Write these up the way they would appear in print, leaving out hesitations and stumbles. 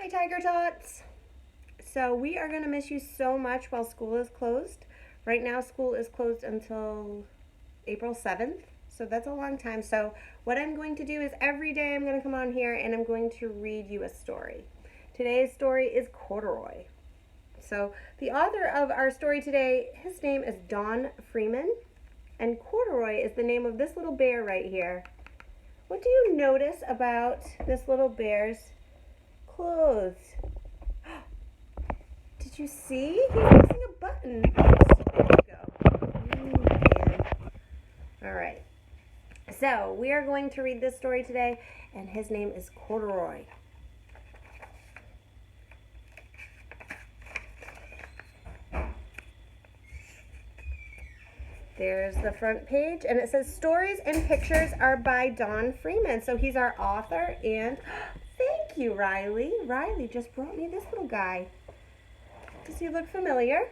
Hi, Tiger Tots. So we are going to miss you so much while school is closed. Right now, school is closed until April 7th. So that's a long time. So what I'm going to do is every day I'm going to come on here and I'm going to read you a story. Today's story is Corduroy. So the author of our story today, his name is Don Freeman. And Corduroy is the name of this little bear right here. What do you notice about this little bear's clothes? Did you see? He's missing a button. There you go. Man. All right. So we are going to read this story today, and his name is Corduroy. There's the front page, and it says stories and pictures are by Don Freeman. So he's our author, and thank you, Riley. Riley just brought me this little guy. Does he look familiar?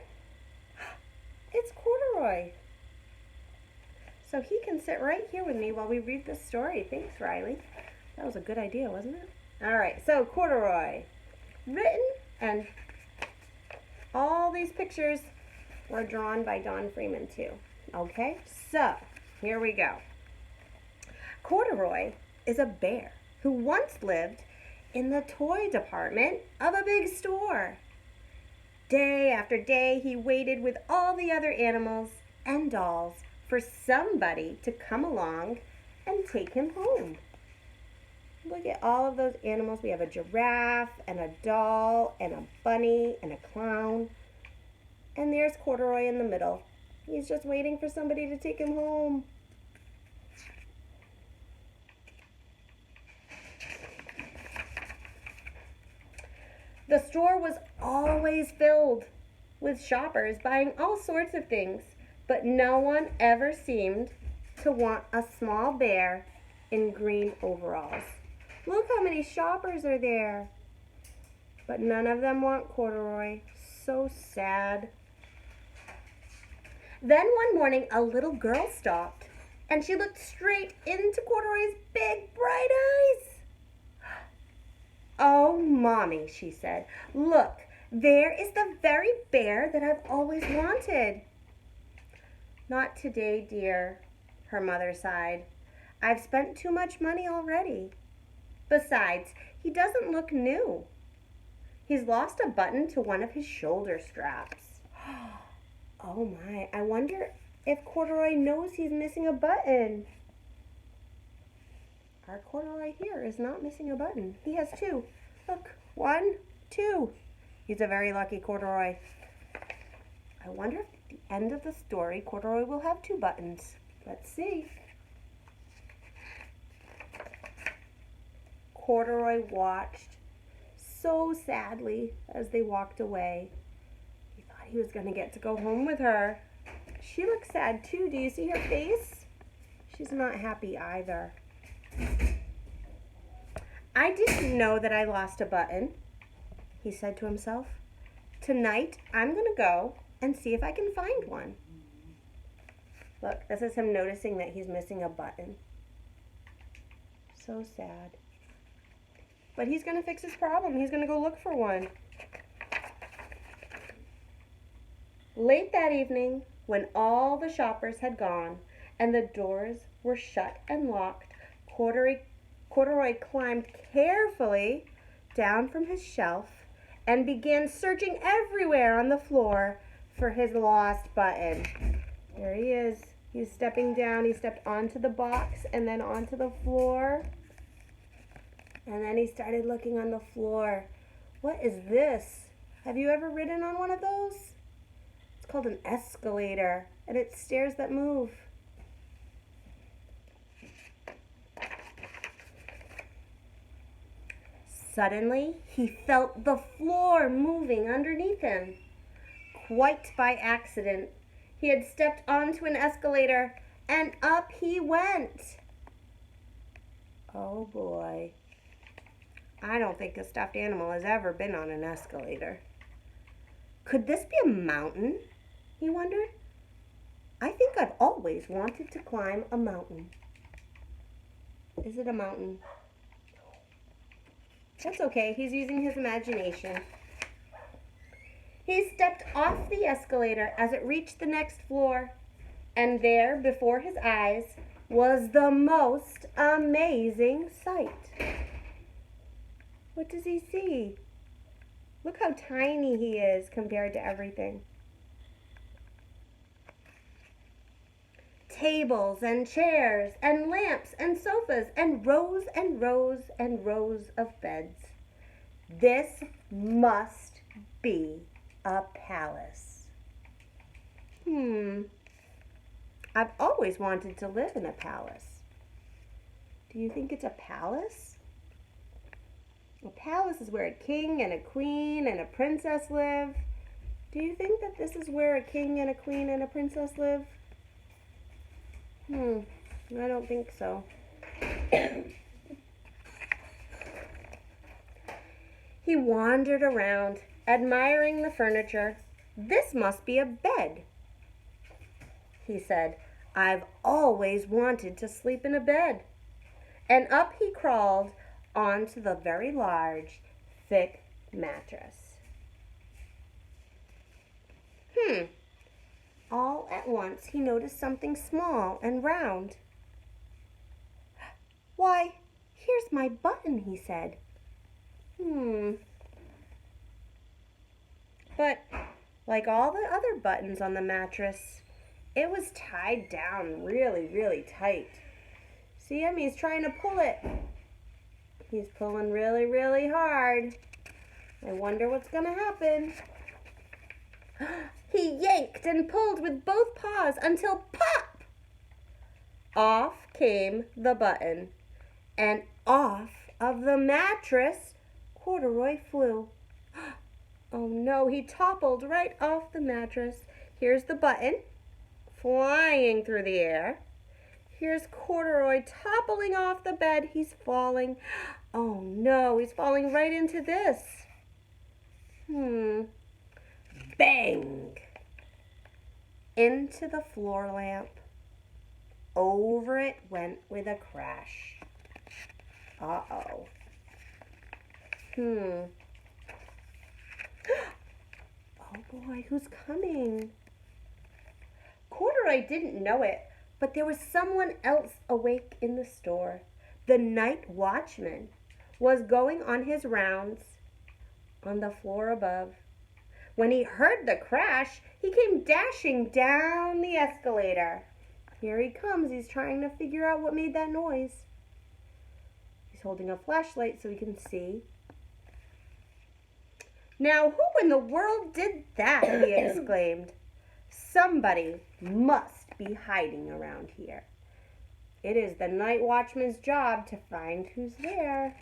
It's Corduroy. So he can sit right here with me while we read this story. Thanks, Riley. That was a good idea, wasn't it? All right, so Corduroy. Written, and all these pictures were drawn by Don Freeman, too. Okay, so here we go. Corduroy is a bear who once lived in the toy department of a big store. Day after day, he waited with all the other animals and dolls for somebody to come along and take him home. Look at all of those animals. We have a giraffe and a doll and a bunny and a clown. And there's Corduroy in the middle. He's just waiting for somebody to take him home. The store was always filled with shoppers buying all sorts of things, but no one ever seemed to want a small bear in green overalls. Look how many shoppers are there. But none of them want Corduroy. So sad. Then one morning, a little girl stopped, and she looked straight into Corduroy's big, bright eyes. "Oh, Mommy," she said, "look, there is the very bear that I've always wanted." "Not today, dear," her mother sighed. "I've spent too much money already. Besides, he doesn't look new. He's lost a button to one of his shoulder straps." Oh my, I wonder if Corduroy knows he's missing a button. Our Corduroy here is not missing a button. He has two. Look, 1, 2. He's a very lucky Corduroy. I wonder if at the end of the story, Corduroy will have 2 buttons. Let's see. Corduroy watched so sadly as they walked away. He thought he was going to get to go home with her. She looks sad too. Do you see her face? She's not happy either. "I didn't know that I lost a button," he said to himself. "Tonight I'm going to go and see if I can find one." Look, this is him noticing that he's missing a button. So sad. But he's going to fix his problem. He's going to go look for one. Late that evening, when all the shoppers had gone and the doors were shut and locked, Corduroy climbed carefully down from his shelf and began searching everywhere on the floor for his lost button. There he is. He's stepping down. He stepped onto the box and then onto the floor. And then he started looking on the floor. What is this? Have you ever ridden on one of those? It's called an escalator, and it's stairs that move. Suddenly, he felt the floor moving underneath him. Quite by accident, he had stepped onto an escalator, and up he went. Oh boy. I don't think a stuffed animal has ever been on an escalator. Could this be a mountain? He wondered. I think I've always wanted to climb a mountain. Is it a mountain? That's okay, he's using his imagination. He stepped off the escalator as it reached the next floor, and there, before his eyes, was the most amazing sight. What does he see? Look how tiny he is compared to everything. Tables and chairs and lamps and sofas and rows and rows and rows of beds. This must be a palace. I've always wanted to live in a palace. Do you think it's a palace? A palace is where a king and a queen and a princess live. Do you think that this is where a king and a queen and a princess live? I don't think so. He wandered around, admiring the furniture. This must be a bed, he said. I've always wanted to sleep in a bed. And up he crawled onto the very large, thick mattress. All at once he noticed something small and round. Why, here's my button, he said. But like all the other buttons on the mattress, it was tied down really, really tight. See him? He's trying to pull it. He's pulling really, really hard. I wonder what's gonna happen. He yanked and pulled with both paws until pop! Off came the button, and off of the mattress Corduroy flew. Oh no, he toppled right off the mattress. Here's the button, flying through the air. Here's Corduroy toppling off the bed. He's falling. Oh no, he's falling right into this. Bang! Into the floor lamp. Over it went with a crash. Uh-oh. Oh boy, who's coming? Corduroy didn't know it, but there was someone else awake in the store. The night watchman was going on his rounds on the floor above. When he heard the crash, he came dashing down the escalator. Here he comes. He's trying to figure out what made that noise. He's holding a flashlight so he can see. Now, who in the world did that? He exclaimed. Somebody must be hiding around here. It is the night watchman's job to find who's there.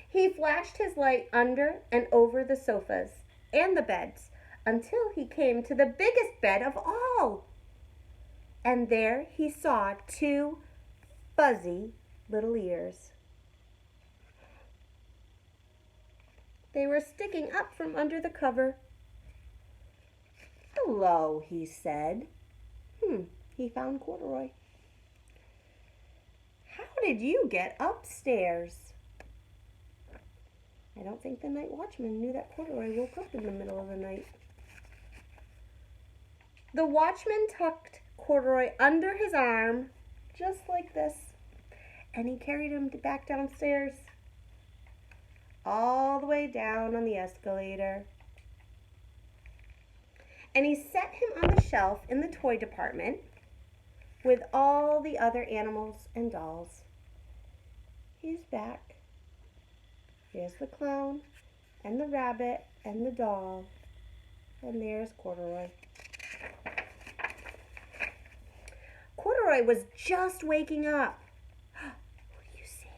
He flashed his light under and over the sofas and the beds until he came to the biggest bed of all. And there he saw two fuzzy little ears. They were sticking up from under the cover. Hello, he said. He found Corduroy. How did you get upstairs? I don't think the night watchman knew that Corduroy woke up in the middle of the night. The watchman tucked Corduroy under his arm, just like this, and he carried him back downstairs, all the way down on the escalator. And he set him on the shelf in the toy department with all the other animals and dolls. He's back. Here's the clown, and the rabbit, and the doll, and there's Corduroy. Corduroy was just waking up. What do you see?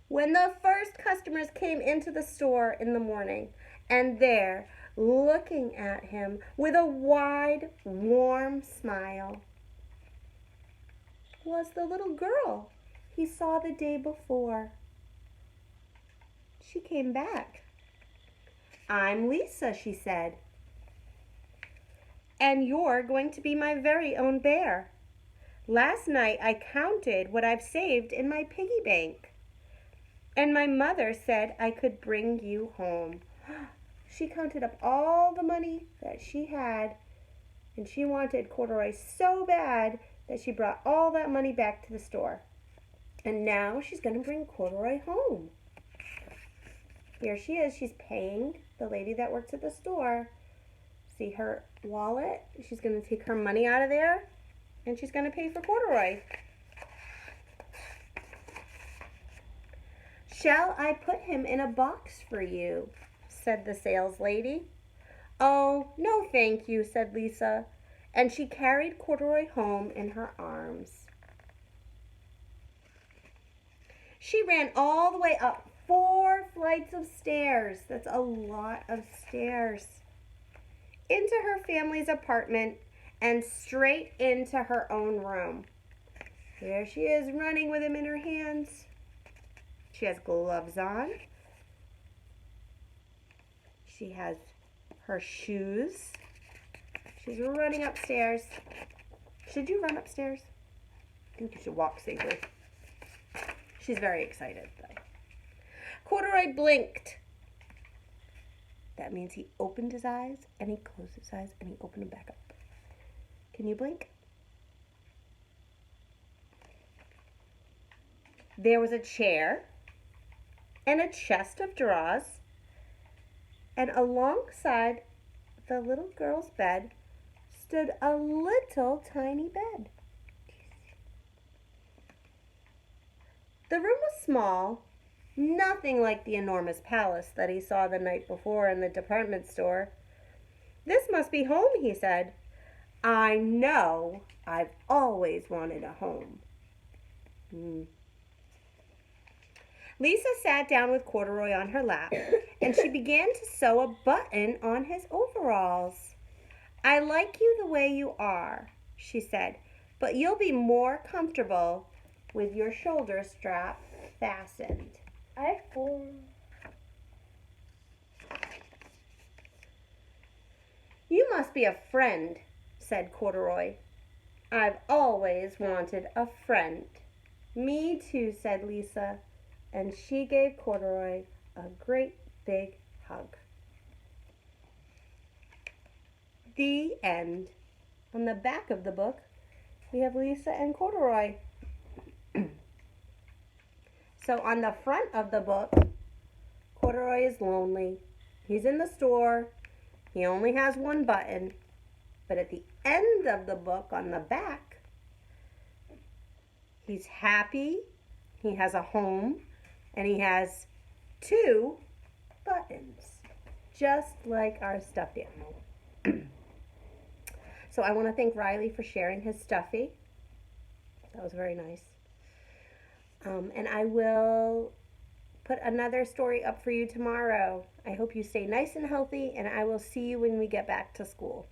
When the first customers came into the store in the morning, and there, looking at him with a wide, warm smile, was the little girl he saw the day before. She came back. I'm Lisa, she said. And you're going to be my very own bear. Last night I counted what I've saved in my piggy bank, and my mother said I could bring you home. She counted up all the money that she had, and she wanted corduroy so bad that she brought all that money back to the store. And now she's going to bring corduroy home. Here she is. She's paying the lady that works at the store. See her wallet? She's going to take her money out of there, and she's going to pay for corduroy. "Shall I put him in a box for you?" said the sales lady. "Oh, no, thank you," said Lisa, and she carried corduroy home in her arms. She ran all the way up 4 flights of stairs. That's a lot of stairs. Into her family's apartment and straight into her own room. There she is running with him in her hands. She has gloves on. She has her shoes. She's running upstairs. Should you run upstairs? I think you should walk safely. She's very excited, though. Corduroy blinked. That means he opened his eyes, and he closed his eyes, and he opened them back up. Can you blink? There was a chair and a chest of drawers, and alongside the little girl's bed stood a little tiny bed. The room was small, nothing like the enormous palace that he saw the night before in the department store. "This must be home," he said. "I know I've always wanted a home." Lisa sat down with corduroy on her lap, and she began to sew a button on his overalls. "I like you the way you are," she said, "but you'll be more comfortable with your shoulder strap fastened." "You must be a friend," said corduroy. "I've always wanted a friend." "Me too," said Lisa, and she gave corduroy a great big hug. The end. On the back of the book, we have Lisa and corduroy. So on the front of the book, corduroy is lonely. He's in the store. He only has one button. But at the end of the book, on the back, he's happy. He has a home. And he has 2 buttons, just like our stuffed animal. So I want to thank Riley for sharing his stuffy. That was very nice. And I will put another story up for you tomorrow. I hope you stay nice and healthy, and I will see you when we get back to school.